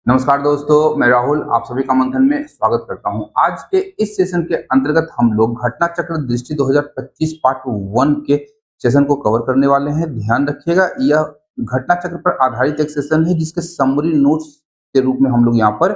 नमस्कार दोस्तों, मैं राहुल आप सभी का मंथन में स्वागत करता हूं। आज के इस सेशन के अंतर्गत हम लोग घटना चक्र दृष्टि 2025 पार्ट 1 के सेशन को कवर करने वाले हैं। ध्यान रखिएगा, यह घटना चक्र पर आधारित एक सेशन है जिसके समरी नोट्स के रूप में हम लोग यहाँ पर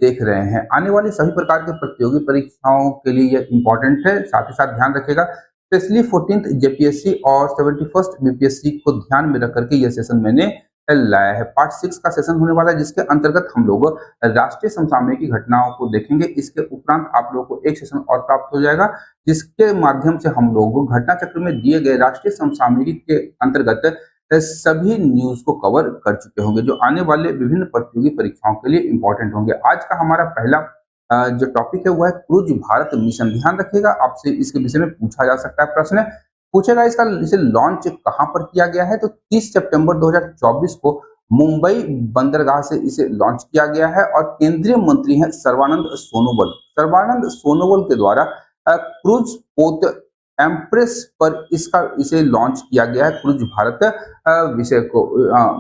देख रहे हैं। आने वाली सभी प्रकार के प्रतियोगी परीक्षाओं के लिए यह इंपॉर्टेंट है। साथ ही साथ ध्यान रखिएगा, स्पेशली 14th जेपीएससी और 71st बीपीएससी को ध्यान में रख करके यह सेशन मैंने लाया है। पार्ट 6 का सेशन होने वाला है जिसके अंतर्गत हम लोग राष्ट्रीय समसामयिक की घटनाओं को देखेंगे। इसके उपरांत आप लोगों को एक सेशन और प्राप्त हो जाएगा जिसके माध्यम से हम लोग घटना चक्र में दिए गए राष्ट्रीय समसामयिक के अंतर्गत सभी न्यूज को कवर कर चुके होंगे जो आने वाले विभिन्न प्रतियोगी परीक्षाओं के लिए इंपॉर्टेंट होंगे। आज का हमारा पहला जो टॉपिक है वो है क्रूज भारत मिशन। ध्यान रखिएगा, आपसे इसके विषय में पूछा जा सकता है प्रश्न पूछेगा। इसका इसे लॉन्च कहां पर किया गया है तो 30 सितंबर 2024 को मुंबई बंदरगाह से इसे लॉन्च किया गया है और केंद्रीय मंत्री हैं सर्बानंद सोनोवाल। सर्बानंद सोनोवाल के द्वारा क्रूज पोत एम्प्रेस पर इसे लॉन्च किया गया है क्रूज भारत विषय को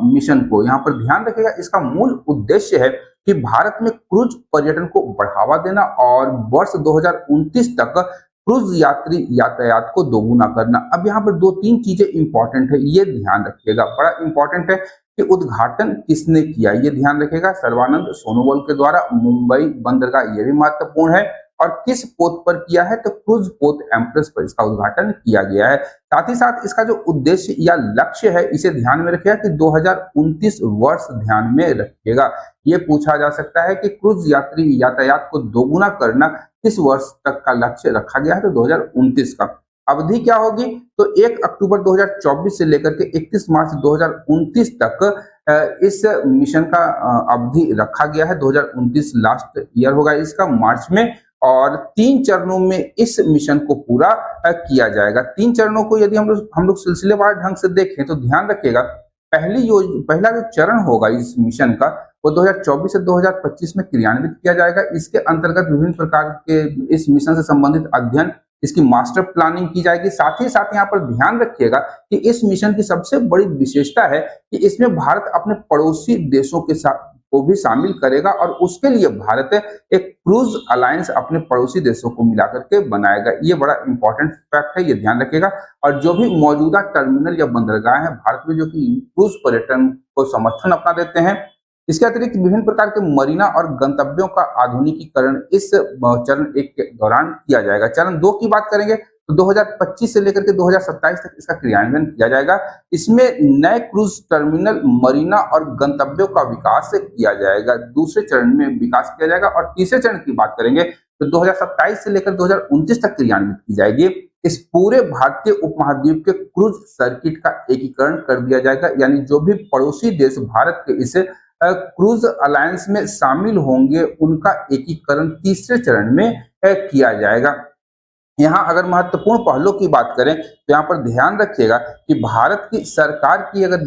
मिशन को। यहाँ पर ध्यान रखिएगा, इसका मूल उद्देश्य है कि भारत में क्रूज पर्यटन को बढ़ावा देना और वर्ष 2029 तक क्रूज यात्री यातायात को दोगुना करना। अब यहाँ पर दो तीन चीजें इंपॉर्टेंट है, ये ध्यान रखिएगा। बड़ा इंपॉर्टेंट है कि उद्घाटन किसने किया, ये ध्यान रखिएगा। सर्बानंद सोनोवाल के द्वारा मुंबई बंदरगाह, ये भी महत्वपूर्ण है। और किस पोत पर किया है तो क्रूज पोत एम्प्रेस पर इसका उद्घाटन किया गया है। साथ ही साथ इसका जो उद्देश्य या लक्ष्य है इसे ध्यान में रखिएगा कि 2029 वर्ष ध्यान में रखिएगा। ये पूछा जा सकता है कि क्रूज यात्री यातायात को दोगुना करना किस वर्ष तक का लक्ष्य रखा गया है तो 2029 का। अवधि क्या होगी तो 1 अक्टूबर 2024 से लेकर के 31 मार्च 2029 तक इस मिशन का अवधि रखा गया है। 2029 लास्ट ईयर होगा इसका मार्च में और 3 चरणों में इस मिशन को पूरा किया जाएगा। 3 चरणों को यदि हम लोग सिलसिलेवार ढंग से देखें तो ध्यान रखिएगा, पहला जो चरण होगा इस मिशन का वो 2024 से 2025 में क्रियान्वित किया जाएगा। इसके अंतर्गत विभिन्न प्रकार के इस मिशन से संबंधित अध्ययन, इसकी मास्टर प्लानिंग की जाएगी। साथ ही साथ यहाँ पर ध्यान रखिएगा कि इस मिशन की सबसे बड़ी विशेषता है कि इसमें भारत अपने पड़ोसी देशों के साथ को भी शामिल करेगा और उसके लिए भारत एक क्रूज अलायंस अपने पड़ोसी देशों को मिलाकर के बनाएगा। ये बड़ा इंपॉर्टेंट फैक्ट है, ये ध्यान रखिएगा। और जो भी मौजूदा टर्मिनल या बंदरगाह है भारत में जो कि क्रूज पर्यटन को समर्थन अपना देते हैं, इसके अतिरिक्त विभिन्न प्रकार के मरीना और गंतव्यों का आधुनिकीकरण इस चरण 1 के दौरान किया जाएगा। चरण 2 की बात करेंगे तो 2025 से लेकर के 2027 तक इसका क्रियान्वयन किया जाएगा। इसमें नए क्रूज टर्मिनल, मरीना और गंतव्यों का विकास किया जाएगा। दूसरे चरण में विकास किया जाएगा और तीसरे चरण की बात करेंगे तो 2027 से लेकर 2029 तक क्रियान्वित की जाएगी। इस पूरे भारतीय उपमहाद्वीप के क्रूज सर्किट का एकीकरण कर दिया जाएगा, यानी जो भी पड़ोसी देश भारत के इस क्रूज अलायंस में शामिल होंगे उनका एकीकरण तीसरे चरण में किया जाएगा। यहाँ अगर महत्वपूर्ण पहलुओं की बात करें तो यहाँ पर ध्यान रखिएगा कि भारत की सरकार की अगर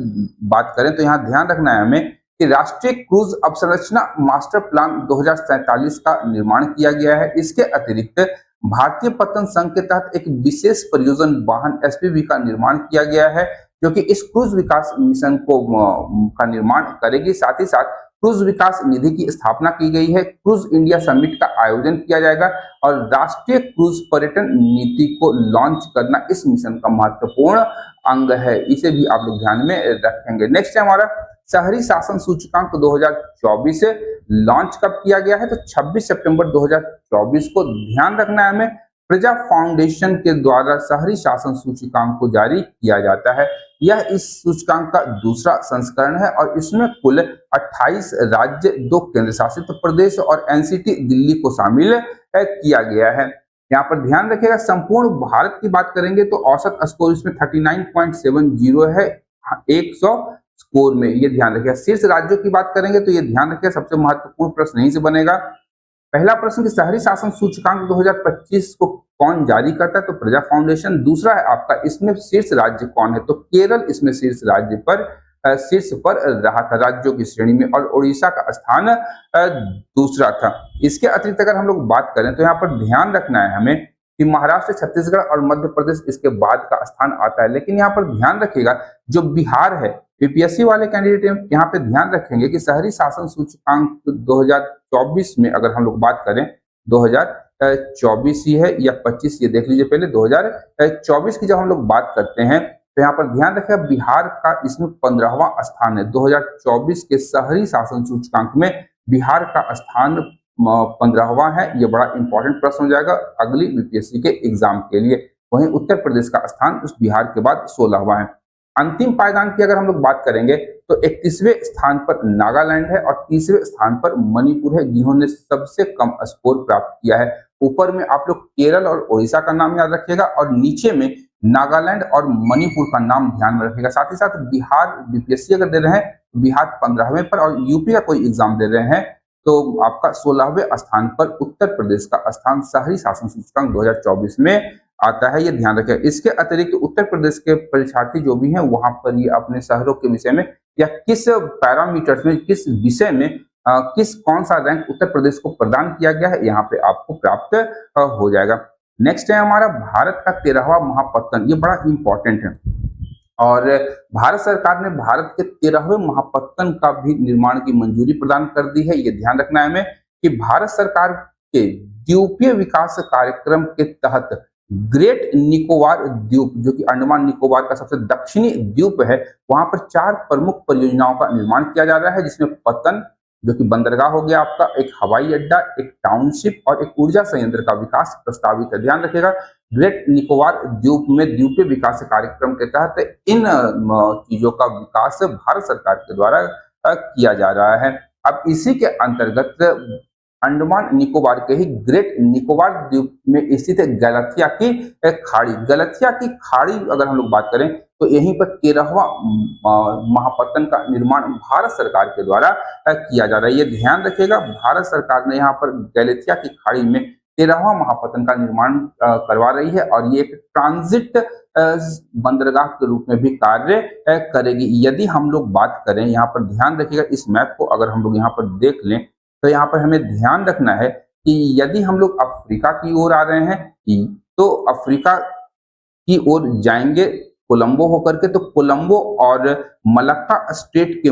बात करें तो यहाँ ध्यान रखना है हमें कि राष्ट्रीय क्रूज अवसंरचना मास्टर प्लान 2047 का निर्माण किया गया है। इसके अतिरिक्त भारतीय पत्तन संघ के तहत एक विशेष परियोजना वाहन एसपीवी का निर्माण किया गया है जो कि इस क्रूज विकास मिशन को का निर्माण करेगी। साथ ही साथ क्रूज विकास निधि की स्थापना की गई है। क्रूज इंडिया समिट का आयोजन किया जाएगा और राष्ट्रीय क्रूज पर्यटन नीति को लॉन्च करना इस मिशन का महत्वपूर्ण अंग है। इसे भी आप लोग ध्यान में रखेंगे। नेक्स्ट है हमारा शहरी शासन सूचकांक 2024 लॉन्च कब किया गया है तो 26 सितंबर 2024 को। ध्यान रखना है हमें, प्रजा फाउंडेशन के द्वारा शहरी शासन सूचकांक को जारी किया जाता है। यह इस सूचकांक का दूसरा संस्करण है और इसमें कुल 28 राज्य, 2 केंद्र शासित प्रदेश और एनसीटी दिल्ली को शामिल किया गया है। यहाँ पर ध्यान रखिएगा, संपूर्ण भारत की बात करेंगे तो औसत स्कोर इसमें 39.70 है 100 स्कोर में, ये ध्यान रखिएगा। शीर्ष राज्यों की बात करेंगे तो ये ध्यान रखिएगा, सबसे महत्वपूर्ण प्रश्न यहीं से बनेगा। पहला प्रश्न कि शहरी शासन सूचकांक 2025 को कौन जारी करता है तो प्रजा फाउंडेशन। दूसरा है आपका इसमें शीर्ष राज्य कौन है तो केरल इसमें शीर्ष राज्य पर शीर्ष पर रहा था राज्यों की श्रेणी में और उड़ीसा का स्थान दूसरा था। इसके अतिरिक्त अगर हम लोग बात करें तो यहाँ पर ध्यान रखना है हमें कि कि महाराष्ट्र, छत्तीसगढ़ और मध्य प्रदेश इसके बाद का स्थान आता है। लेकिन यहाँ पर ध्यान रखिएगा, जो बिहार है, यूपीएससी वाले कैंडिडेट यहाँ पे ध्यान रखेंगे कि शहरी शासन सूचकांक 2024 में अगर हम लोग बात करें, 2024 ही है या 25, ये देख लीजिए पहले। 2024 की जब हम लोग बात करते हैं तो यहाँ पर ध्यान रखें बिहार का इसमें 15वां स्थान है। 2024 के शहरी शासन सूचकांक में बिहार का स्थान 15वां है। ये बड़ा इंपॉर्टेंट प्रश्न हो जाएगा अगली यूपीएससी के एग्जाम के लिए। वहीं उत्तर प्रदेश का स्थान उस बिहार के बाद 16वां है। अंतिम पायदान की अगर हम लोग बात करेंगे तो 31वें स्थान पर नागालैंड है और 30वें स्थान पर मणिपुर है, जिन्होंने सबसे कम स्कोर प्राप्त किया है। ऊपर में आप लोग केरल और उड़ीसा का नाम याद रखिएगा और नीचे में नागालैंड और मणिपुर का नाम ध्यान में रखिएगा। साथ ही साथ बिहार बीपीएससी अगर दे रहे हैं तो बिहार 15वें पर और यूपी का कोई एग्जाम दे रहे हैं तो आपका 16वें स्थान पर उत्तर प्रदेश का स्थान शहरी शासन सूचकांक 2024 में आता है, ये ध्यान रखें। इसके अतिरिक्त उत्तर प्रदेश के परीक्षार्थी जो भी हैं वहां पर ये अपने शहरों के विषय में या किस पैरामीटर्स में, किस विषय में कौन सा रैंक उत्तर प्रदेश को प्रदान किया गया है, यहाँ पे आपको प्राप्त हो जाएगा। नेक्स्ट है हमारा भारत का 13वां महापत्तन, ये बड़ा इंपॉर्टेंट है और भारत सरकार ने भारत के 13वें महापत्तन का भी निर्माण की मंजूरी प्रदान कर दी है। ये ध्यान रखना है हमें कि भारत सरकार के द्वीपीय विकास कार्यक्रम के तहत ग्रेट निकोबार द्वीप, जो कि अंडमान निकोबार का सबसे दक्षिणी द्वीप है, वहां पर 4 प्रमुख परियोजनाओं का निर्माण किया जा रहा है, जिसमें पत्तन जो कि बंदरगाह हो गया आपका, एक हवाई अड्डा, एक टाउनशिप और एक ऊर्जा संयंत्र का विकास प्रस्तावित है। ध्यान रखिएगा ग्रेट निकोबार द्वीप में द्वीपीय विकास कार्यक्रम के तहत इन चीजों का विकास भारत सरकार के द्वारा किया जा रहा है। अब इसी के अंतर्गत अंडमान निकोबार के ही ग्रेट निकोबार द्वीप में स्थित गलथिया की खाड़ी, गलथिया की खाड़ी अगर हम लोग बात करें तो यहीं पर 13वां महापत्तन का निर्माण भारत सरकार के द्वारा किया जा रहा है। ये ध्यान रखिएगा भारत सरकार ने यहाँ पर गलथिया की खाड़ी में 13वां महापत्तन का निर्माण करवा रही है और ये एक ट्रांजिट बंदरगाह के रूप में भी कार्य करेगी। यदि हम लोग बात करें, यहाँ पर ध्यान रखिएगा, इस मैप को अगर हम लोग यहाँ पर देख लें तो यहाँ पर हमें ध्यान रखना है कि यदि हम लोग अफ्रीका की ओर आ रहे हैं तो अफ्रीका की ओर जाएंगे कोलंबो होकर के, तो कोलंबो और मलक्का स्टेट के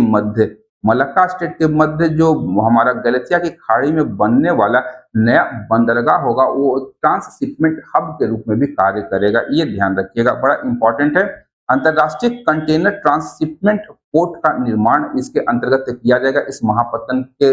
मध्य जो हमारा गलथिया की खाड़ी में बनने वाला नया बंदरगाह होगा वो ट्रांसशिपमेंट हब के रूप में भी कार्य करेगा। ये ध्यान रखिएगा, बड़ा इंपॉर्टेंट है। अंतरराष्ट्रीय कंटेनर ट्रांसशिपमेंट पोर्ट का निर्माण इसके अंतर्गत किया जाएगा, इस महापत्तन के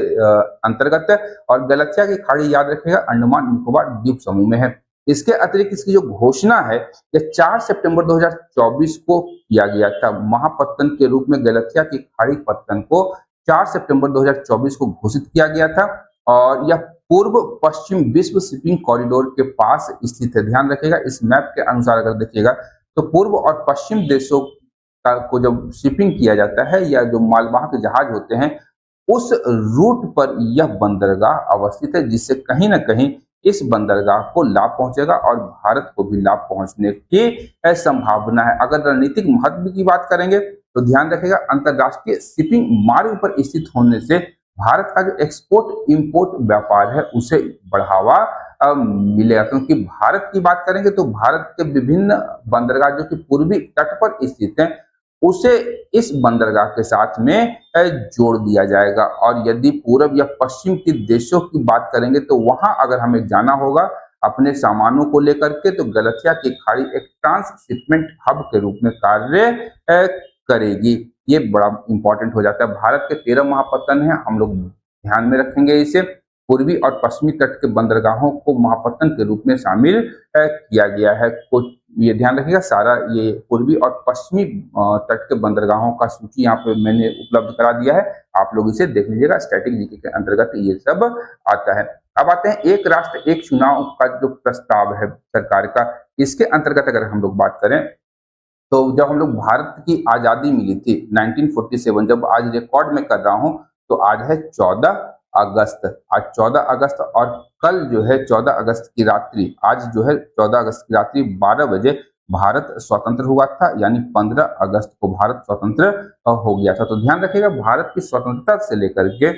अंतर्गत। और गलथिया की खाड़ी याद रखिएगा अंडमान निकोबार द्वीप समूह में है। इसके अतिरिक्त इसकी जो घोषणा है यह 4 सितंबर 2024 को किया गया था। महापत्तन के रूप में गलथिया की खाड़ी पत्तन को 4 सितंबर 2024 को घोषित किया गया था और यह पूर्व पश्चिम विश्व शिपिंग कॉरिडोर के पास स्थित है। ध्यान रखिएगा इस मैप के अनुसार अगर देखिएगा तो पूर्व और पश्चिम देशों को जब शिपिंग किया जाता है या जो मालवाहक जहाज होते हैं उस रूट पर यह बंदरगाह अवस्थित है, जिससे कहीं ना कहीं इस बंदरगाह को लाभ पहुंचेगा और भारत को भी लाभ पहुंचने की संभावना है। अगर रणनीतिक महत्व की बात करेंगे तो ध्यान रखिएगा अंतरराष्ट्रीय शिपिंग मार्ग पर स्थित होने से भारत का जो एक्सपोर्ट इंपोर्ट व्यापार है उसे बढ़ावा मिलेगा, क्योंकि भारत की बात करेंगे तो भारत के विभिन्न बंदरगाह जो कि पूर्वी तट पर स्थित हैं उसे इस बंदरगाह के साथ में जोड़ दिया जाएगा। और यदि पूर्व या पश्चिम के देशों की बात करेंगे तो वहां अगर हमें जाना होगा अपने सामानों को लेकर के तो गलथिया की खाड़ी एक ट्रांसशिपमेंट हब के रूप में कार्य करेगी। ये बड़ा इंपॉर्टेंट हो जाता है। भारत के 13 महापत्तन हैं, हम लोग ध्यान में रखेंगे इसे। पूर्वी और पश्चिमी तट के बंदरगाहों को महापत्तन के रूप में शामिल किया गया है। कुछ ये ध्यान रखिएगा सारा ये पूर्वी और पश्चिमी तट के बंदरगाहों का सूची यहाँ पे मैंने उपलब्ध करा दिया है, आप लोग इसे देख लीजिएगा। स्टैटिक जीके के अंतर्गत ये सब आता है। अब आते हैं एक राष्ट्र एक चुनाव का जो प्रस्ताव है सरकार का, इसके अंतर्गत अगर हम लोग बात करें तो जब हम लोग भारत की आजादी मिली थी 1947, जब आज रिकॉर्ड में कर रहा हूं तो आज है 14 अगस्त। आज 14 अगस्त और कल जो है 14 अगस्त की रात्रि, आज जो है 14 अगस्त की रात्रि 12 बजे भारत स्वतंत्र हुआ था, यानी 15 अगस्त को भारत स्वतंत्र हो गया था। तो ध्यान रखिएगा भारत की स्वतंत्रता से लेकर के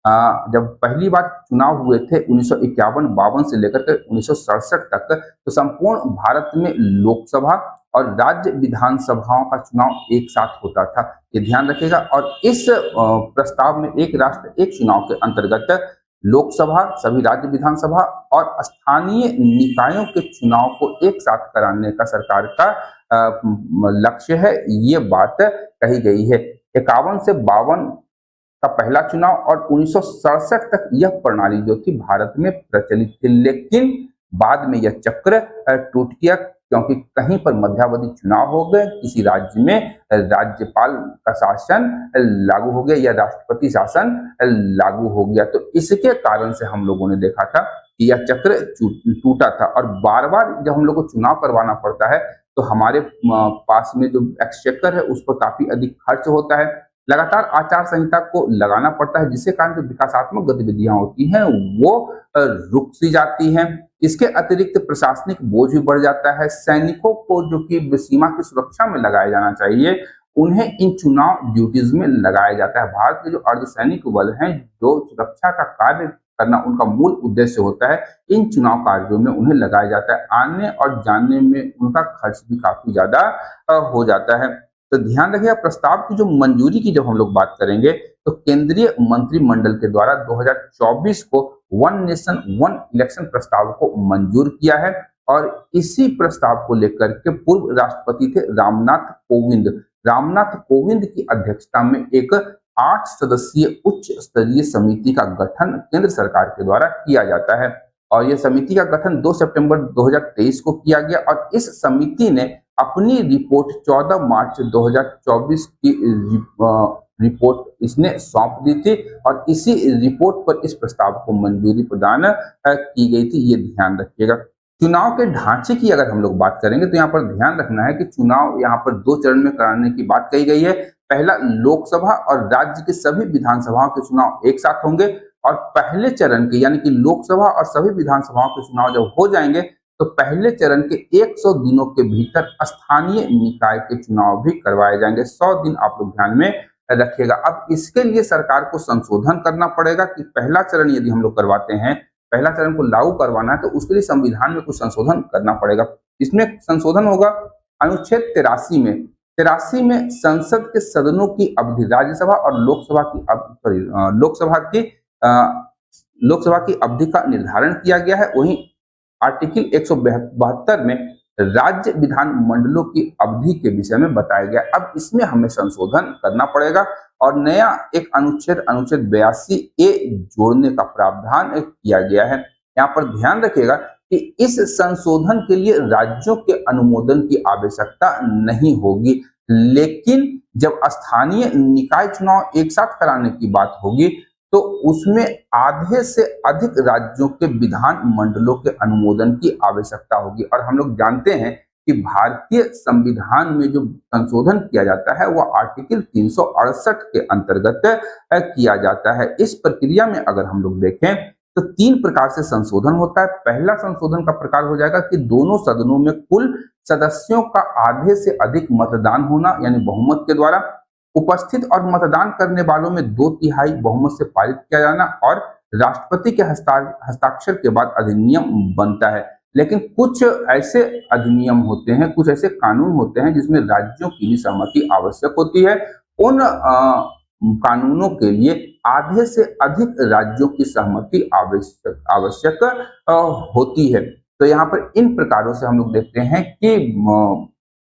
जब पहली बार चुनाव हुए थे 1951-52 से लेकर के 1967 तक, तो संपूर्ण भारत में लोकसभा और राज्य विधानसभाओं का चुनाव एक साथ होता था, ये ध्यान रखिएगा। और इस प्रस्ताव में एक राष्ट्र एक चुनाव के अंतर्गत लोकसभा, सभी राज्य विधानसभा और स्थानीय निकायों के चुनाव को एक साथ कराने का सरकार का लक्ष्य है, ये बात कही गई है। 51 से 52 का पहला चुनाव और 1967 तक यह प्रणाली जो थी भारत में प्रचलित थी, लेकिन बाद में यह चक्र टूट गया, क्योंकि कहीं पर मध्यावधि चुनाव हो गए, किसी राज्य में राज्यपाल का शासन लागू हो गया या राष्ट्रपति शासन लागू हो गया। तो इसके कारण से हम लोगों ने देखा था कि यह चक्र टूटा था। और बार बार जब हम लोग को चुनाव करवाना पड़ता है तो हमारे पास में जो एक्सचेकर है उस पर काफी अधिक खर्च होता है, लगातार आचार संहिता को लगाना पड़ता है, जिसके कारण जो विकासात्मक गतिविधियां होती हैं वो रुक सी जाती हैं। इसके अतिरिक्त प्रशासनिक बोझ भी बढ़ जाता है। सैनिकों को जो कि सीमा की सुरक्षा में लगाया जाना चाहिए, उन्हें इन चुनाव ड्यूटीज में लगाया जाता है। भारत के जो अर्धसैनिक बल हैं, जो सुरक्षा का कार्य करना उनका मूल उद्देश्य होता है, इन चुनाव कार्यों में उन्हें लगाया जाता है। आने और जाने में उनका खर्च भी काफी ज्यादा हो जाता है। तो ध्यान रखिएगा, प्रस्ताव की जो मंजूरी की जब हम लोग बात करेंगे तो केंद्रीय मंत्रिमंडल के द्वारा 2024 को वन नेशन वन इलेक्शन प्रस्ताव को मंजूर किया है। और इसी प्रस्ताव को लेकर के पूर्व राष्ट्रपति थे रामनाथ कोविंद की अध्यक्षता में एक 8 सदस्यीय उच्च स्तरीय समिति का गठन केंद्र सरकार के द्वारा किया जाता है। और यह समिति का गठन 2 सितंबर 2023 को किया गया और इस समिति ने अपनी रिपोर्ट 14 मार्च 2024 की रिपोर्ट इसने सौंप दी थी और इसी रिपोर्ट पर इस प्रस्ताव को मंजूरी प्रदान की गई थी, ये ध्यान रखिएगा। चुनाव के ढांचे की अगर हम लोग बात करेंगे तो यहाँ पर ध्यान रखना है कि चुनाव यहाँ पर 2 चरण में कराने की बात कही गई है। पहला, लोकसभा और राज्य के सभी विधानसभाओं के चुनाव एक साथ होंगे और पहले चरण के यानी कि लोकसभा और सभी विधानसभाओं के चुनाव जब हो जाएंगे तो पहले चरण के 100 दिनों के भीतर स्थानीय निकाय के चुनाव भी करवाए जाएंगे। 100 दिन आप लोग ध्यान में रखिएगा। अब इसके लिए सरकार को संशोधन करना पड़ेगा कि पहला चरण यदि हम लोग करवाते हैं, पहला चरण को लागू करवाना है तो उसके लिए संविधान में कुछ संशोधन करना पड़ेगा। इसमें संशोधन होगा अनुच्छेद 83 में। 83 में संसद के सदनों की अवधि, राज्यसभा और लोकसभा की अवधि का निर्धारण किया गया है। वहीं आर्टिकल 172 में राज्य विधान मंडलों की अवधि के विषय में बताया गया। अब इसमें हमें संशोधन करना पड़ेगा और नया एक अनुच्छेद 82A जोड़ने का प्रावधान किया गया है। यहाँ पर ध्यान रखिएगा कि इस संशोधन के लिए राज्यों के अनुमोदन की आवश्यकता नहीं होगी, लेकिन जब स्थानीय निकाय चुनाव एक साथ कराने की बात होगी तो उसमें आधे से अधिक राज्यों के विधान मंडलों के अनुमोदन की आवश्यकता होगी। और हम लोग जानते हैं कि भारतीय संविधान में जो संशोधन किया जाता है वो आर्टिकल 368 के अंतर्गत किया जाता है। इस प्रक्रिया में अगर हम लोग देखें तो 3 प्रकार से संशोधन होता है। पहला संशोधन का प्रकार हो जाएगा कि दोनों सदनों में कुल सदस्यों का आधे से अधिक मतदान होना, यानी बहुमत के द्वारा उपस्थित और मतदान करने वालों में 2/3 बहुमत से पारित किया जाना और राष्ट्रपति के हस्ताक्षर के बाद अधिनियम बनता है। लेकिन कुछ ऐसे अधिनियम होते हैं, कुछ ऐसे कानून होते हैं जिसमें राज्यों की भी सहमति आवश्यक होती है। उन कानूनों के लिए आधे से अधिक राज्यों की सहमति आवश्यक होती है। तो यहाँ पर इन प्रकारों से हम लोग देखते हैं कि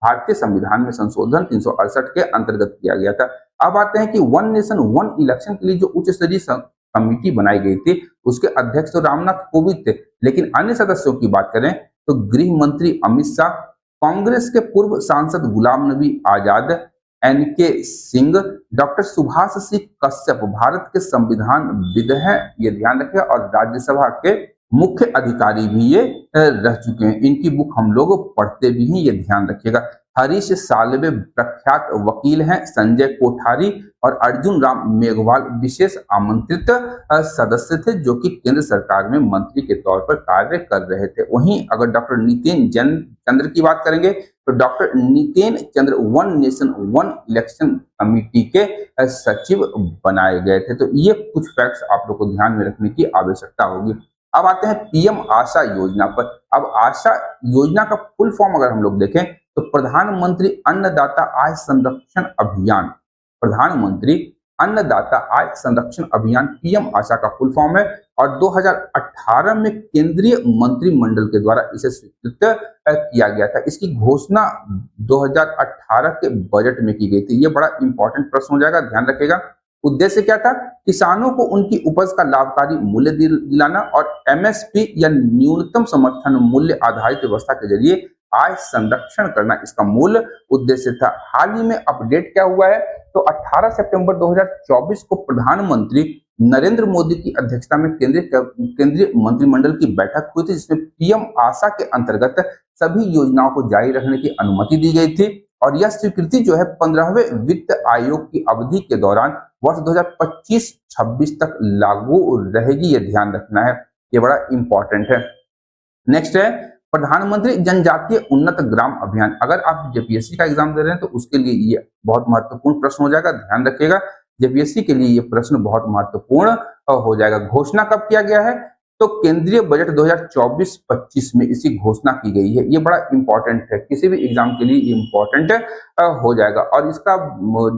भारतीय संविधान में संशोधन 368 के अंतर्गत किया गया था। अब आते हैं कि वन नेशन वन इलेक्शन के लिए जो उच्च स्तरीय कमेटी बनाई गई थी उसके अध्यक्ष तो रामनाथ कोविंद थे, लेकिन अन्य सदस्यों की बात करें तो गृह मंत्री अमित शाह, कांग्रेस के पूर्व सांसद गुलाम नबी आजाद, NK सिंह, डॉक्टर सुभाष सिंह कश्यप भारत के संविधानविद हैं, ये ध्यान रखें, और राज्यसभा के मुख्य अधिकारी भी ये रह चुके हैं। इनकी बुक हम लोग पढ़ते भी हैं, ये ध्यान रखिएगा। हरीश साल्वे प्रख्यात वकील हैं, संजय कोठारी और अर्जुन राम मेघवाल विशेष आमंत्रित सदस्य थे जो कि केंद्र सरकार में मंत्री के तौर पर कार्य कर रहे थे। वहीं अगर डॉक्टर नितिन चंद्र की बात करेंगे तो doctor Nitin Chandra one nation one election committee के सचिव बनाए गए थे। तो ये कुछ फैक्ट्स आप लोग को ध्यान में रखने की आवश्यकता होगी। अब आते हैं पीएम आशा योजना पर। अब आशा योजना का फुल फॉर्म अगर हम लोग देखें तो प्रधानमंत्री अन्नदाता आय संरक्षण अभियान, प्रधानमंत्री अन्नदाता आय संरक्षण अभियान पीएम आशा का फुल फॉर्म है और 2018 में केंद्रीय मंत्रिमंडल के द्वारा इसे स्वीकृत किया गया था। इसकी घोषणा 2018 के बजट में की गई थी। ये बड़ा इंपॉर्टेंट प्रश्न हो जाएगा, ध्यान रखिएगा। उद्देश्य क्या था? किसानों को उनकी उपज का लाभकारी मूल्य दिलाना और एमएसपी या न्यूनतम समर्थन मूल्य आधारित व्यवस्था के जरिए आय संरक्षण करना इसका मूल उद्देश्य था। हाल ही में अपडेट क्या हुआ है तो 18 सितंबर 2024 को प्रधानमंत्री नरेंद्र मोदी की अध्यक्षता में केंद्रीय मंत्रिमंडल की बैठक हुई थी जिसमें पीएम आशा के अंतर्गत सभी योजनाओं को जारी रखने की अनुमति दी गई थी और यह स्वीकृति जो है 15वें वित्त आयोग की अवधि के दौरान वर्ष 2025-26 तक लागू रहेगी। ये ध्यान रखना है, ये बड़ा इंपॉर्टेंट है। नेक्स्ट है प्रधानमंत्री जनजातीय उन्नत ग्राम अभियान। अगर आप जेपीएससी का एग्जाम दे रहे हैं तो उसके लिए ये बहुत महत्वपूर्ण प्रश्न हो जाएगा, ध्यान रखिएगा। जेपीएससी के लिए ये प्रश्न बहुत महत्वपूर्ण हो जाएगा। घोषणा कब किया गया है तो केंद्रीय बजट 2024-25 में इसकी घोषणा की गई है। ये बड़ा इंपॉर्टेंट है, किसी भी एग्जाम के लिए इंपॉर्टेंट हो जाएगा। और इसका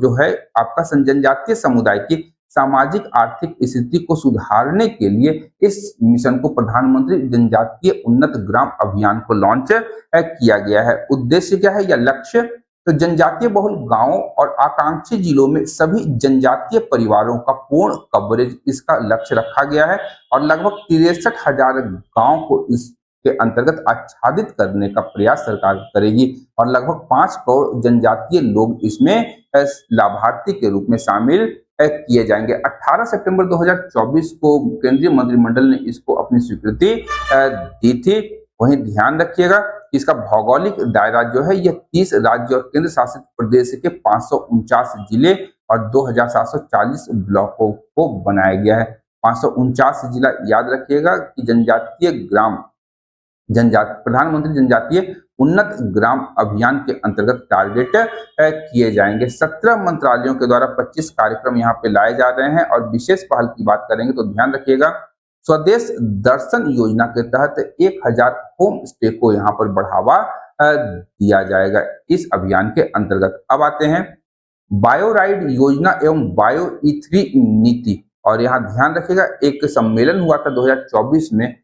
जो है आपका जनजातीय समुदाय की सामाजिक आर्थिक स्थिति को सुधारने के लिए इस मिशन को प्रधानमंत्री जनजातीय उन्नत ग्राम अभियान को लॉन्च किया गया है। उद्देश्य क्या है या लक्ष्य? तो जनजातीय बहुल गांवों और आकांक्षी जिलों में सभी जनजातीय परिवारों का पूर्ण कवरेज इसका लक्ष्य रखा गया है और लगभग 63,000 गांव को इसके अंतर्गत आच्छादित करने का प्रयास सरकार करेगी और लगभग 5 करोड़ जनजातीय लोग इसमें लाभार्थी के रूप में शामिल किए जाएंगे। 18 सितंबर 2024 को केंद्रीय मंत्रिमंडल ने इसको अपनी स्वीकृति दी थी। वहीं ध्यान रखिएगा इसका भौगोलिक दायरा जो है यह 30 राज्य और केंद्र शासित प्रदेश के 549 जिले और 2740 ब्लॉकों को बनाया गया है। 549 जिला याद रखिएगा कि प्रधानमंत्री जनजातीय उन्नत ग्राम अभियान के अंतर्गत टारगेट किए जाएंगे। 17 मंत्रालयों के द्वारा 25 कार्यक्रम यहाँ पे लाए जा रहे हैं और विशेष पहल की बात करेंगे तो ध्यान रखिएगा स्वदेश दर्शन योजना के तहत 1000 होम स्टे को यहाँ पर बढ़ावा दिया जाएगा इस अभियान के अंतर्गत। अब आते हैं बायो राइड योजना एवं बायो E3 नीति और यहाँ ध्यान रखिएगा एक सम्मेलन हुआ था 2024 में,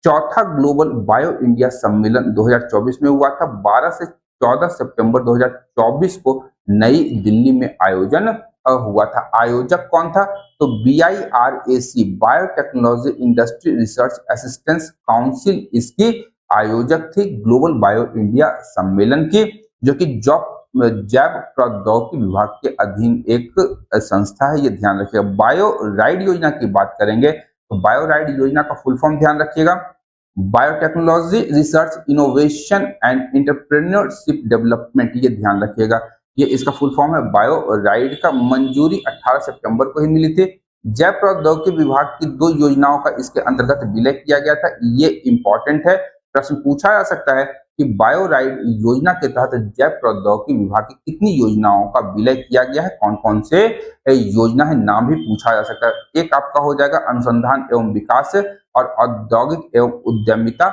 चौथा ग्लोबल बायो इंडिया सम्मेलन 2024 में हुआ था। 12 से 14 सितंबर 2024 को नई दिल्ली में आयोजन हुआ था। आयोजक कौन था तो BIRAC biotechnology industry research assistance council इसकी आयोजक थी ग्लोबल बायो इंडिया सम्मेलन की, जो कि जैव प्रौद्योगिकी विभाग के अधीन एक संस्था है। ये ध्यान रखिएगा। बायो राइड योजना की बात करेंगे तो बायो राइड योजना का फुल फॉर्म ध्यान रखिएगा, biotechnology research innovation and entrepreneurship development. ये ध्यान रखिएगा, ये इसका फुल फॉर्म है। बायो राइड का मंजूरी 18 सितंबर को ही मिली थी। जैव प्रौद्योगिकी विभाग की 2 योजनाओं का इसके अंतर्गत विलय किया गया था। ये इंपॉर्टेंट है, प्रश्न पूछा जा सकता है कि बायो राइड योजना के तहत जैव प्रौद्योगिकी विभाग की कितनी योजनाओं का विलय किया गया है, कौन कौन से योजना है, नाम भी पूछा जा सकता है। एक आपका हो जाएगा अनुसंधान एवं विकास और औद्योगिक एवं उद्यमिता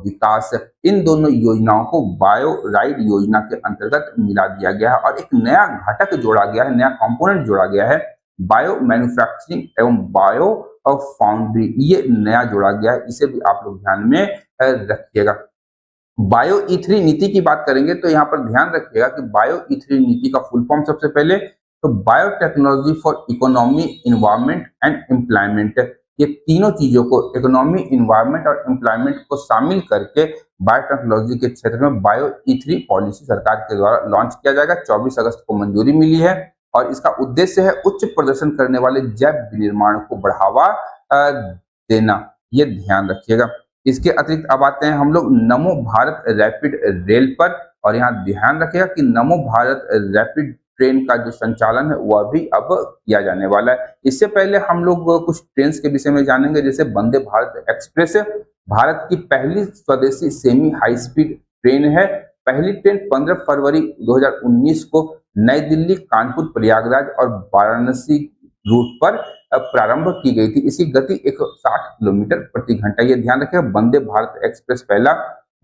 विकास। इन दोनों योजनाओं को बायो राइड योजना के अंतर्गत मिला दिया गया है और एक नया घटक जोड़ा गया है, नया कंपोनेंट जोड़ा गया है, बायो मैन्युफैक्चरिंग एवं बायो फाउंड्री। ये नया जोड़ा गया है, इसे भी आप लोग ध्यान में रखिएगा। बायो E3 नीति की बात करेंगे तो यहाँ पर ध्यान रखिएगा कि बायो E3 नीति का फुल फॉर्म सबसे पहले तो biotechnology for economy, environment and employment. ये तीनों चीजों को, इकोनॉमी, इन्वायरमेंट और एम्प्लॉयमेंट को शामिल करके बायोटेक्नोलॉजी के क्षेत्र में बायो E3 पॉलिसी सरकार के द्वारा लॉन्च किया जाएगा। 24 अगस्त को मंजूरी मिली है और इसका उद्देश्य है उच्च प्रदर्शन करने वाले जैव विनिर्माण को बढ़ावा देना। ये ध्यान रखिएगा। इसके अतिरिक्त अब आते हैं हम लोग नमो भारत रैपिड रेल पर। और यहाँ ध्यान रखिएगा कि नमो भारत रैपिड ट्रेन का जो संचालन है वह भी अब किया जाने वाला है। इससे पहले हम लोग कुछ ट्रेन के विषय में जानेंगे, जैसे वंदे भारत एक्सप्रेस भारत की पहली स्वदेशी सेमी हाई स्पीड ट्रेन है। पहली ट्रेन 15 फरवरी 2019 को नई दिल्ली, कानपुर, प्रयागराज और वाराणसी रूट पर प्रारंभ की गई थी। इसकी गति 160 किलोमीटर प्रति घंटा। ये ध्यान रखें, वंदे भारत एक्सप्रेस पहला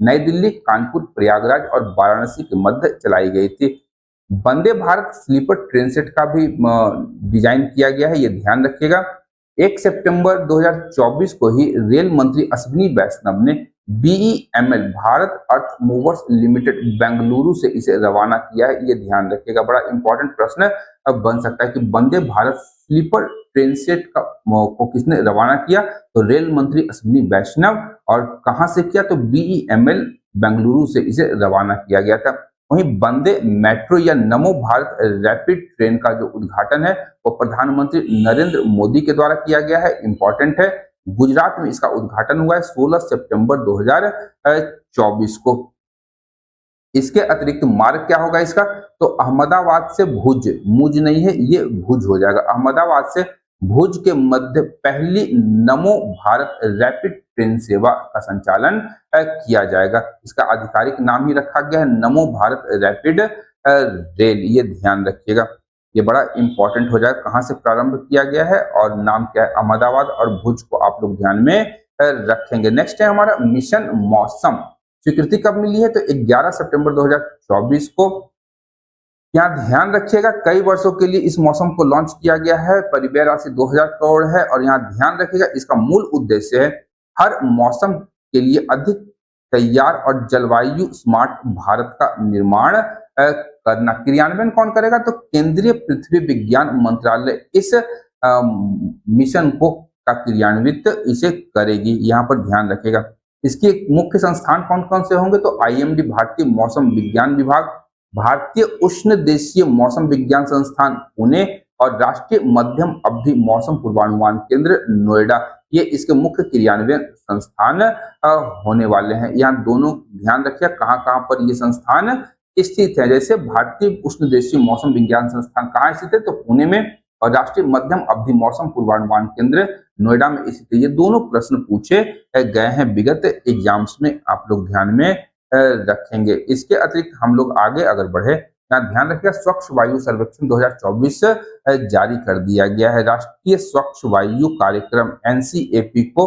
नई दिल्ली, कानपुर, प्रयागराज और वाराणसी के मध्य चलाई गई थी। Vande Bharat sleeper train set का भी डिजाइन किया गया है, ये ध्यान रखिएगा। 1 सितंबर 2024 को ही रेल मंत्री अश्विनी वैष्णव ने बीईएमएल भारत अर्थ मूवर्स लिमिटेड बेंगलुरु से इसे रवाना किया है, ये ध्यान रखिएगा। बड़ा इंपॉर्टेंट प्रश्न अब बन सकता है कि Vande Bharat sleeper train set को किसने रवाना किया, तो रेल मंत्री अश्विनी वैष्णव। और कहां से किया, तो बीईएमएल बेंगलुरु से इसे रवाना किया गया था। वहीं वंदे मेट्रो या नमो भारत रैपिड ट्रेन का जो उद्घाटन है वो प्रधानमंत्री नरेंद्र मोदी के द्वारा किया गया है, इंपॉर्टेंट है। गुजरात में इसका उद्घाटन हुआ है 16 सितंबर 2024 को। इसके अतिरिक्त मार्ग क्या होगा इसका, तो अहमदाबाद से भुज, मुज नहीं है ये भुज हो जाएगा, अहमदाबाद से भुज के मध्य पहली नमो भारत रैपिड ट्रेन सेवा का संचालन किया जाएगा। इसका आधिकारिक नाम ही रखा गया है नमो भारत रैपिड रेल, ये ध्यान रखिएगा। ये बड़ा इंपॉर्टेंट हो जाएगा, कहां से प्रारंभ किया गया है और नाम क्या है, अहमदाबाद और भुज को आप लोग ध्यान में रखेंगे। नेक्स्ट है हमारा मिशन मौसम। स्वीकृति कब मिली है, तो 11 सितंबर 2024 को। यहाँ ध्यान रखिएगा कई वर्षों के लिए इस मौसम को लॉन्च किया गया है, परिव्यय राशि 2000 करोड़ है। और यहाँ ध्यान रखिएगा इसका मूल उद्देश्य है हर मौसम के लिए अधिक तैयार और जलवायु स्मार्ट भारत का निर्माण करना। क्रियान्वयन कौन करेगा, तो केंद्रीय पृथ्वी विज्ञान मंत्रालय इस मिशन को का क्रियान्वित इसे करेगी, यहाँ पर ध्यान रखेगा। इसके मुख्य संस्थान कौन कौन से होंगे, तो आईएमडी भारतीय मौसम विज्ञान विभाग, भारतीय उष्ण देशीय मौसम विज्ञान संस्थान पुणे और राष्ट्रीय मध्यम अवधि मौसम पूर्वानुमान केंद्र नोएडा, ये इसके मुख्य क्रियान्वयन संस्थान होने वाले हैं। यहाँ दोनों ध्यान रखिए कहाँ कहाँ पर ये संस्थान स्थित है। जैसे भारतीय उष्ण देशीय मौसम विज्ञान संस्थान कहाँ स्थित है, तो पुणे में, और राष्ट्रीय मध्यम अवधि मौसम पूर्वानुमान केंद्र नोएडा में स्थित है। ये दोनों प्रश्न पूछे गए हैं विगत एग्जाम्स में, आप लोग ध्यान में रखेंगे। इसके अतिरिक्त हम लोग आगे अगर बढ़े, यहाँ ध्यान रखिएगा स्वच्छ वायु सर्वेक्षण 2024 जारी कर दिया गया है। राष्ट्रीय स्वच्छ वायु कार्यक्रम एनसीएपी को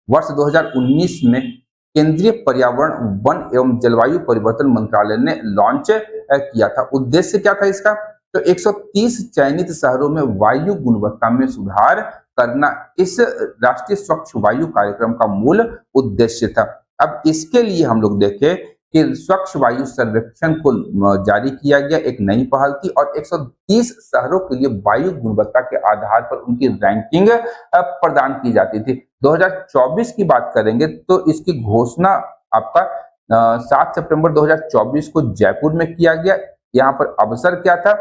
वर्ष 2019 में केंद्रीय पर्यावरण, वन एवं जलवायु परिवर्तन मंत्रालय ने लॉन्च किया था। उद्देश्य क्या था इसका, तो 130 चयनित शहरों में वायु गुणवत्ता में सुधार करना इस राष्ट्रीय स्वच्छ वायु कार्यक्रम का मूल उद्देश्य था। अब इसके लिए हम लोग देखें कि स्वच्छ वायु सर्वेक्षण को जारी किया गया, एक नई पहल थी, और 130 शहरों के लिए वायु गुणवत्ता के आधार पर उनकी रैंकिंग प्रदान की जाती थी। 2024 की बात करेंगे तो इसकी घोषणा आपका 7 सितंबर 2024 को जयपुर में किया गया। यहाँ पर अवसर क्या था,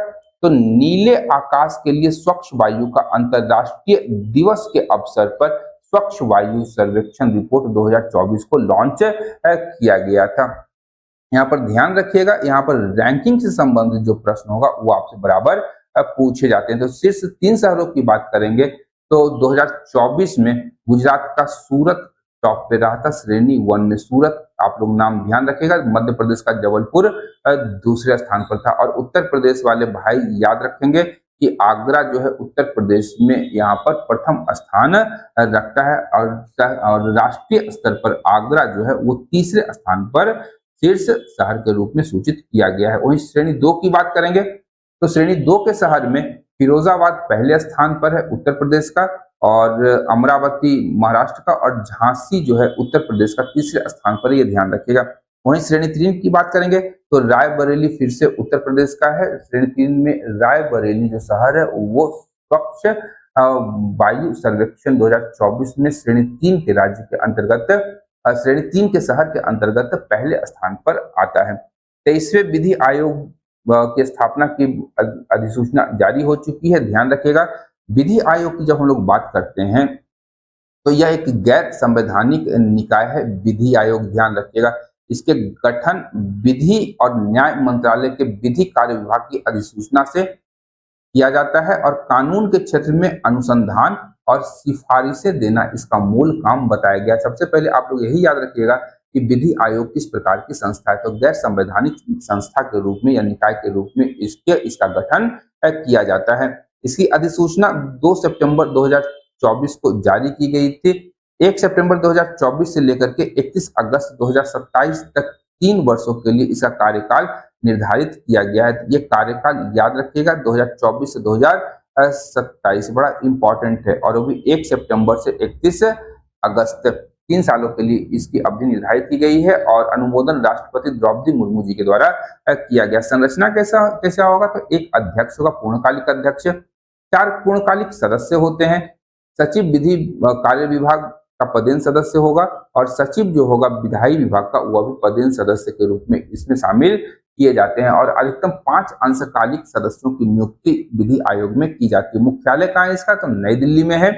तो नीले आकाश के लिए स्वच्छ वायु का अंतरराष्ट्रीय दिवस के अवसर पर स्वच्छ वायु सर्वेक्षण रिपोर्ट 2024 को लॉन्च किया गया था। यहाँ पर ध्यान रखिएगा, यहाँ पर रैंकिंग से संबंधित जो प्रश्न होगा वो आपसे बराबर पूछे जाते हैं। तो शीर्ष 3 शहरों की बात करेंगे तो 2024 में गुजरात का सूरत टॉप पे रहा था, श्रेणी 1 में सूरत, आप लोग नाम ध्यान रखिएगा। मध्य प्रदेश का जबलपुर दूसरे स्थान पर था। और उत्तर प्रदेश वाले भाई याद रखेंगे कि आगरा जो है उत्तर प्रदेश में यहाँ पर प्रथम स्थान रखता है, और राष्ट्रीय स्तर पर आगरा जो है वो तीसरे स्थान पर शीर्ष शहर के रूप में सूचित किया गया है। वहीं श्रेणी 2 की बात करेंगे तो श्रेणी 2 के शहर में फिरोजाबाद पहले स्थान पर है उत्तर प्रदेश का, और अमरावती महाराष्ट्र का, और झांसी जो है उत्तर प्रदेश का तीसरे स्थान पर, ये ध्यान रखिएगा। वहीं श्रेणी 3 की बात करेंगे तो रायबरेली फिर से उत्तर प्रदेश का है। श्रेणी 3 में रायबरेली जो शहर है वो स्वच्छ वायु सर्वेक्षण 2024 में श्रेणी 3 के राज्य के अंतर्गत, श्रेणी 3 के शहर के अंतर्गत पहले स्थान पर आता है। 23वें विधि आयोग की स्थापना की अधिसूचना जारी हो चुकी है, ध्यान रखिएगा। विधि आयोग की जब हम लोग बात करते हैं तो यह एक गैर संवैधानिक निकाय है, विधि आयोग, ध्यान रखिएगा। इसके गठन विधि और न्याय मंत्रालय के विधि कार्य विभाग की अधिसूचना से किया जाता है और कानून के क्षेत्र में अनुसंधान और सिफारिशें देना इसका मूल काम बताया गया। सबसे पहले आप लोग यही याद रखिएगा कि विधि आयोग किस प्रकार की संस्था है, तो गैर संवैधानिक संस्था के रूप में या निकाय के रूप में इसका गठन किया जाता है। इसकी अधिसूचना 2 सितंबर 2024 को जारी की गई थी। 1 सितंबर 2024 से लेकर के 31 अगस्त 2027 तक 3 वर्षों के लिए इसका कार्यकाल निर्धारित किया गया है। ये कार्यकाल याद रखिएगा 2024 से 2027 बड़ा इंपॉर्टेंट है, और वो भी 1 सितंबर से 31 अगस्त तक 3 सालों के लिए इसकी अवधि निर्धारित की गई है और अनुमोदन राष्ट्रपति द्रौपदी मुर्मू जी के द्वारा किया गया। संरचना कैसा होगा, तो एक अध्यक्ष होगा, पूर्णकालिक अध्यक्ष, 4 पूर्णकालिक सदस्य होते हैं, सचिव विधि कार्य विभाग का पदेन सदस्य होगा और सचिव जो होगा विधायी विभाग का वह भी पदेन सदस्य के रूप में इसमें शामिल किए जाते हैं और अधिकतम 5 अंशकालिक सदस्यों की नियुक्ति विधि आयोग में की जाती है। मुख्यालय कहाँ है इसका, तो नई दिल्ली में है।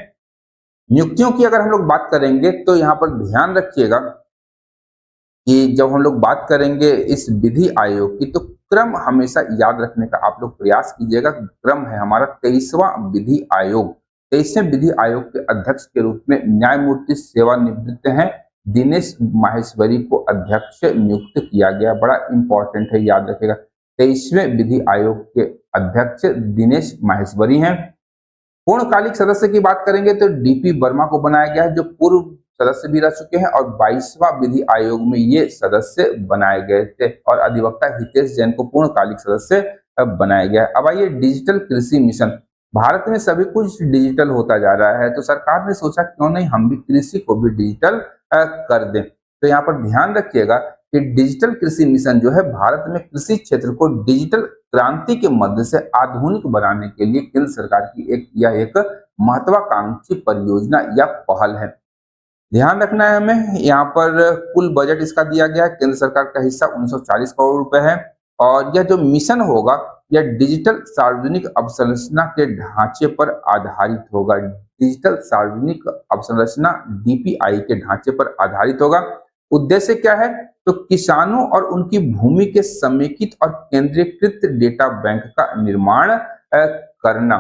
नियुक्तियों की अगर हम लोग बात करेंगे तो यहाँ पर ध्यान रखिएगा कि जब हम लोग बात करेंगे इस विधि आयोग की तो क्रम हमेशा याद रखने का आप लोग प्रयास कीजिएगा। क्रम है हमारा 23वां विधि आयोग। 23वें विधि आयोग के अध्यक्ष के रूप में न्यायमूर्ति सेवानिवृत्त हैं दिनेश माहेश्वरी को अध्यक्ष नियुक्त किया गया। बड़ा इंपॉर्टेंट है, याद रखिएगा 23वें विधि आयोग के अध्यक्ष दिनेश माहेश्वरी हैं। पूर्णकालिक सदस्य की बात करेंगे तो डीपी वर्मा को बनाया गया है, जो पूर्व सदस्य भी रह चुके हैं और 22वां विधि आयोग में ये सदस्य बनाए गए थे और अधिवक्ता हितेश जैन को पूर्णकालिक सदस्य बनाया गया है। अब आइए डिजिटल कृषि मिशन। भारत में सभी कुछ डिजिटल होता जा रहा है, तो सरकार ने सोचा क्यों नहीं हम भी कृषि को भी डिजिटल कर दें। तो यहाँ पर ध्यान रखिएगा कि डिजिटल कृषि मिशन जो है भारत में कृषि क्षेत्र को डिजिटल क्रांति के मध्य से आधुनिक बनाने के लिए केंद्र सरकार की एक महत्वाकांक्षी परियोजना या पहल है। ध्यान रखना है हमें, यहाँ पर कुल बजट इसका दिया गया है, केंद्र सरकार का हिस्सा 1940 करोड़ रुपए है और यह जो मिशन होगा यह डिजिटल सार्वजनिक अवसंरचना के ढांचे पर आधारित होगा। डिजिटल सार्वजनिक अवसंरचना डीपीआई के ढांचे पर आधारित होगा। उद्देश्य क्या है, तो किसानों और उनकी भूमि के समेकित और केंद्रीकृत डेटा बैंक का निर्माण करना।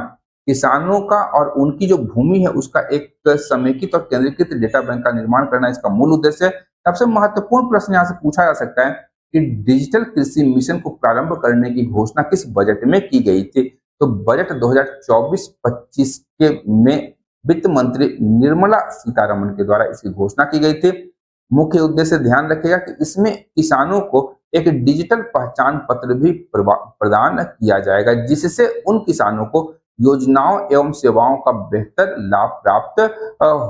किसानों का और उनकी जो भूमि है उसका एक समेकित और केंद्रीकृत डेटा बैंक का निर्माण करना इसका मूल उद्देश्य है। सबसे महत्वपूर्ण प्रश्न यहाँ से पूछा जा सकता है कि डिजिटल कृषि मिशन को प्रारंभ करने की घोषणा किस बजट में की गई थी, तो बजट 2024-25 के में वित्त मंत्री निर्मला सीतारमण के द्वारा इसकी घोषणा की गई थी। मुख्य उद्देश्य ध्यान रखिएगा कि इसमें किसानों को एक डिजिटल पहचान पत्र भी प्रदान किया जाएगा, जिससे उन किसानों को योजनाओं एवं सेवाओं का बेहतर लाभ प्राप्त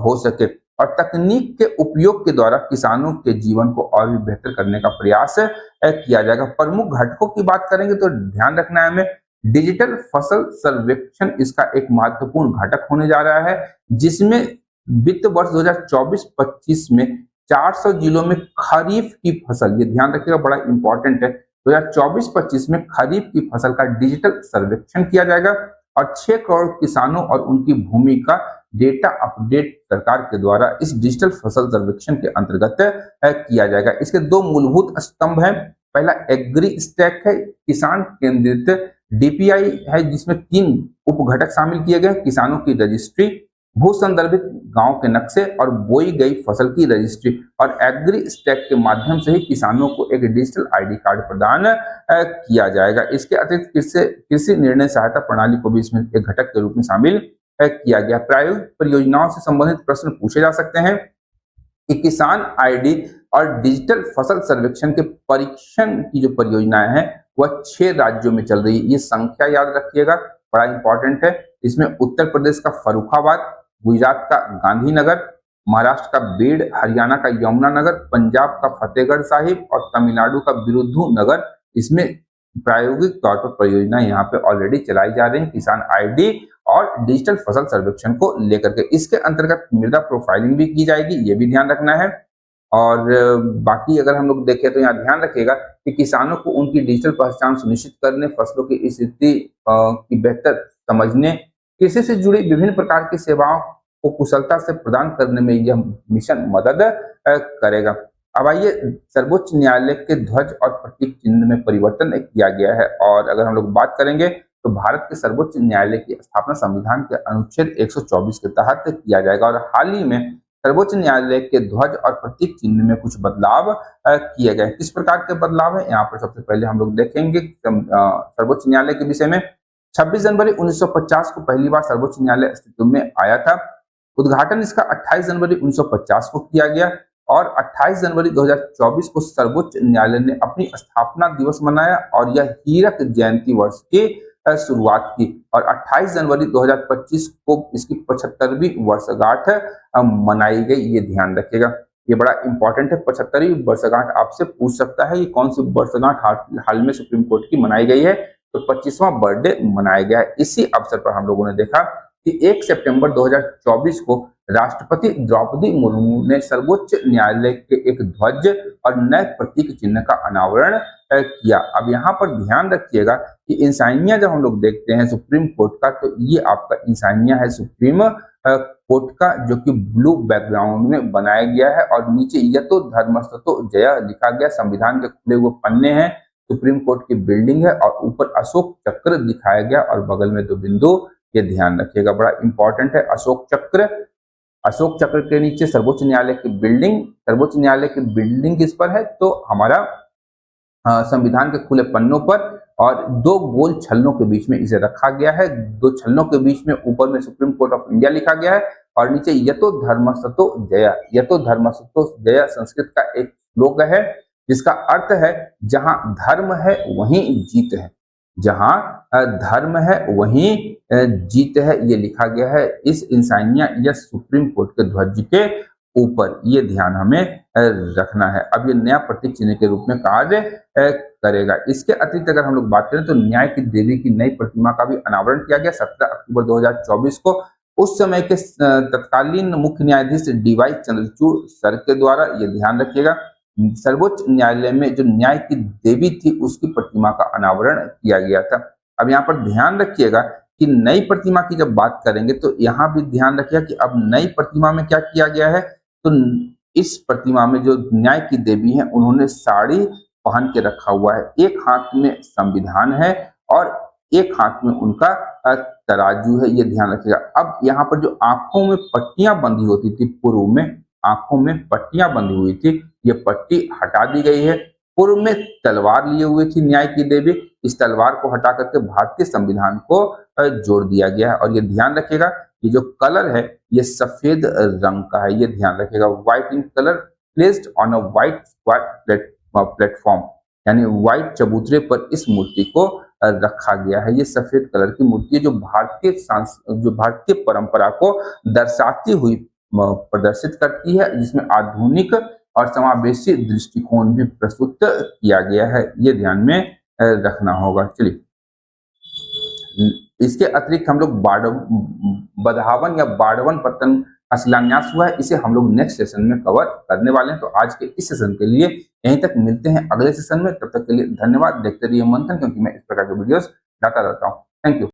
हो सके और तकनीक के उपयोग के द्वारा किसानों के जीवन को और भी बेहतर करने का प्रयास किया जाएगा। प्रमुख घटकों की बात करेंगे तो ध्यान रखना है हमें, डिजिटल फसल सर्वेक्षण इसका एक महत्वपूर्ण घटक होने जा रहा है, जिसमें वित्त वर्ष 2024-25 में 400 जिलों में खरीफ की फसल, ये ध्यान रखिएगा बड़ा इंपॉर्टेंट है, 2024-25 में खरीफ की फसल का डिजिटल सर्वेक्षण किया जाएगा और 6 करोड़ किसानों और उनकी भूमि का डेटा अपडेट सरकार के द्वारा इस डिजिटल फसल सर्वेक्षण के अंतर्गत किया जाएगा। इसके 2 मूलभूत स्तंभ हैं। पहला एग्री स्टैक है, किसान केंद्रित डीपीआई है, जिसमें 3 उपघटक शामिल किए गए, किसानों की रजिस्ट्री, भू संदर्भित गांव के नक्शे और बोई गई फसल की रजिस्ट्री, और एग्री स्टैक के माध्यम से ही किसानों को एक डिजिटल आईडी कार्ड प्रदान किया जाएगा। इसके अतिरिक्त कृषि निर्णय सहायता प्रणाली को भी इसमें एक घटक के रूप में शामिल किया गया। प्रायोगिक परियोजनाओं से संबंधित प्रश्न पूछे जा सकते हैं कि किसान आईडी और डिजिटल फसल सर्वेक्षण के परीक्षण की जो परियोजनाएं हैं वह 6 राज्यों में चल रही है। ये संख्या याद रखिएगा, बड़ा इंपॉर्टेंट है। इसमें उत्तर प्रदेश का फर्रुखाबाद, गुजरात का गांधीनगर, महाराष्ट्र का बीड, हरियाणा का यमुनानगर, पंजाब का फतेहगढ़ साहिब और तमिलनाडु का विरुद्धुनगर, इसमें प्रायोगिक तौर पर परियोजना यहाँ पे ऑलरेडी चलाई जा रही है किसान आईडी और डिजिटल फसल सर्वेक्षण को लेकर के। इसके अंतर्गत मृदा प्रोफाइलिंग भी की जाएगी, ये भी ध्यान रखना है। और बाकी अगर हम लोग देखें तो यहाँ ध्यान रखिएगा कि किसानों को उनकी डिजिटल पहचान सुनिश्चित करने, फसलों की स्थिति की बेहतर समझने, कृषि से जुड़ी विभिन्न प्रकार की सेवाओं को कुशलता से प्रदान करने में यह मिशन मदद करेगा। अब आइए, सर्वोच्च न्यायालय के ध्वज और प्रतीक चिन्ह में परिवर्तन किया गया है। और अगर हम लोग बात करेंगे तो भारत के सर्वोच्च न्यायालय की स्थापना संविधान के अनुच्छेद 124 के तहत किया जाएगा। और हाल ही में सर्वोच्च न्यायालय के ध्वज और प्रतीक चिन्ह में कुछ बदलाव किए गए। किस प्रकार के बदलाव है, यहाँ पर सबसे पहले हम लोग देखेंगे सर्वोच्च न्यायालय के विषय में। 26 जनवरी 1950 को पहली बार सर्वोच्च न्यायालय अस्तित्व में आया था। उद्घाटन इसका 28 जनवरी 1950 को किया गया और 28 जनवरी 2024 को सर्वोच्च न्यायालय ने अपनी स्थापना दिवस मनाया और यह हीरक जयंती वर्ष की शुरुआत की। और 28 जनवरी 2025 को इसकी 75वीं वर्षगांठ मनाई गई, ये ध्यान रखिएगा। ये बड़ा इंपॉर्टेंट है, 75वीं वर्षगांठ आपसे पूछ सकता है, ये कौन सी वर्षगांठ हाल में सुप्रीम कोर्ट की मनाई गई है, तो 25वां बर्थडे मनाया गया है। इसी अवसर पर हम लोगों ने देखा कि 1 सितंबर 2024 को राष्ट्रपति द्रौपदी मुर्मू ने सर्वोच्च न्यायालय के एक ध्वज और नए प्रतीक चिन्ह का अनावरण किया। अब यहाँ पर ध्यान रखिएगा कि इंसानिया जब हम लोग देखते हैं सुप्रीम कोर्ट का, तो ये आपका इंसानिया है सुप्रीम कोर्ट का, जो कि ब्लू बैकग्राउंड में बनाया गया है और नीचे यतो धर्मस्ततो जय लिखा गया। संविधान के खुले हुए पन्ने हैं, सुप्रीम कोर्ट की बिल्डिंग है और ऊपर अशोक चक्र दिखाया गया और बगल में 2 बिंदु, ये ध्यान रखिएगा, बड़ा इंपॉर्टेंट है। अशोक चक्र के नीचे सर्वोच्च न्यायालय की बिल्डिंग। सर्वोच्च न्यायालय की बिल्डिंग किस पर है, तो हमारा संविधान के खुले पन्नों पर, और 2 गोल छल्लों के बीच में इसे रखा गया है। 2 छल्लों के बीच में ऊपर में सुप्रीम कोर्ट ऑफ इंडिया लिखा गया है और नीचे यतो धर्मस्ततो जय। यतो धर्मस्ततो जय संस्कृत का एक श्लोक है जिसका अर्थ है जहां धर्म है वहीं जीत है, जहां धर्म है वहीं जीत है, ये लिखा गया है इस इंसानिया या सुप्रीम कोर्ट के ध्वज के ऊपर। ये ध्यान हमें रखना है। अब ये नया प्रतीक चिन्ह के रूप में कार्य करेगा। इसके अतिरिक्त अगर हम लोग बात करें तो न्याय की देवी की नई प्रतिमा का भी अनावरण किया गया 17 अक्टूबर 2024 को। उस समय के तत्कालीन मुख्य न्यायाधीश DY चंद्रचूड़ सर के द्वारा, ये ध्यान रखिएगा, सर्वोच्च न्यायालय में जो न्याय की देवी थी उसकी प्रतिमा का अनावरण किया गया था। अब यहाँ पर ध्यान रखिएगा कि नई प्रतिमा की जब बात करेंगे तो यहाँ भी ध्यान रखिएगा कि अब नई प्रतिमा में क्या किया गया है, तो इस प्रतिमा में जो न्याय की देवी है उन्होंने साड़ी पहन के रखा हुआ है। एक हाथ में संविधान है और एक हाथ में उनका तराजू है, ये ध्यान रखिएगा। अब यहाँ पर जो आंखों में पट्टियां बंधी होती थी, पूर्व में आंखों में पट्टियां बंधी हुई थी, ये पट्टी हटा दी गई है। पूर्व में तलवार लिए हुए थी न्याय की देवी, इस तलवार को हटा करके भारतीय संविधान को जोड़ दिया गया है। और ये ध्यान रखिएगा ये जो कलर है ये सफेद रंग का है, ये ध्यान रखिएगा। White in colour placed on a white platform, यानी व्हाइट चबूतरे पर इस मूर्ति को रखा गया है। ये सफेद कलर की मूर्ति है जो भारतीय परंपरा को दर्शाती हुई प्रदर्शित करती है, जिसमें आधुनिक और समावेशी दृष्टिकोण भी प्रस्तुत किया गया है, ये ध्यान में रखना होगा। चलिए, इसके अतिरिक्त हम लोग बधावन या बाड़वन पत्तन का शिलान्यास हुआ है, इसे हम लोग नेक्स्ट सेशन में कवर करने वाले हैं। तो आज के इस सेशन के लिए यहीं तक, मिलते हैं अगले सेशन में। तब तक के लिए धन्यवाद। देखते रहिए मंथन, क्योंकि मैं इस प्रकार के वीडियोस लाता रहता हूँ। Thank you.